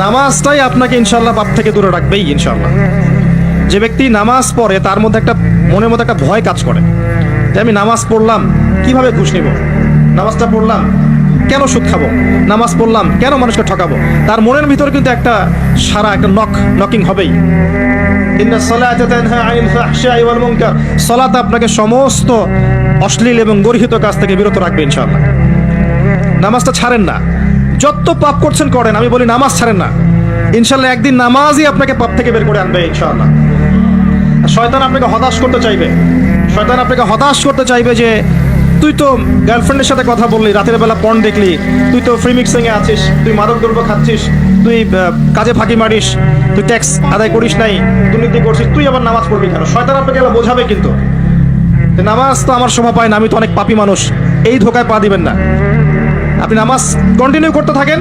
নামাজটাই আপনাকে ইনশাআল্লাহ পাপ থেকে দূরে রাখবেই ইনশাআল্লাহ। যে ব্যক্তি নামাজ পড়ে তার মধ্যে একটা মনের মধ্যে একটা ভয় কাজ করে যে আমি নামাজ পড়লাম কিভাবে ঘুষ নিব, নামাজটা পড়লাম কেন সুদ খাবো, নামাজ পড়লাম কেন মানুষকে ঠকাবো। তার মনের ভিতর কিন্তু একটা সারা একটা নকিং হবেই। ইন্নাস সালাতা তানহা আনিল ফাহশাই ওয়াল মুনকার, সালাত আপনাকে সমস্ত অশ্লীল এবং গর্হিত কাজ থেকে বিরত রাখবে ইনশাআল্লাহ। নামাজটা ছাড়েন না, যত পাপ করছেন করেন, আমি বলি নামাজ ছাড়েন না, ইনশাআল্লাহ একদিন নামাজই আপনাকে পাপ থেকে বের করে আনবে ইনশাআল্লাহ। শয়তান আপনাকে হতাশ করতে চাইবে, শয়তান আপনাকে হতাশ করতে চাইবে যে তুই তো গার্লফ্রেন্ডের সাথে কথা বললি, রাতের বেলা পর্ন দেখলি, তুই তো ফ্রি মিক্সিং এ আছিস, তুই মাদক দ্রব্য খাচ্ছিস, তুই কাজে ফাঁকি মারিস, তুই ট্যাক্স আদায় করিস নাই, দুর্নীতি করছিস, তুই আবার নামাজ পড়বি কেন? শয়তান আপনাকে এগুলো বোঝাবে, কিন্তু নামাজ তো আমার সময় পায় না, আমি তো অনেক পাপী মানুষ, এই ধোকায় পা দিবেন না। আপনি নামাজ কন্টিনিউ করতে থাকেন।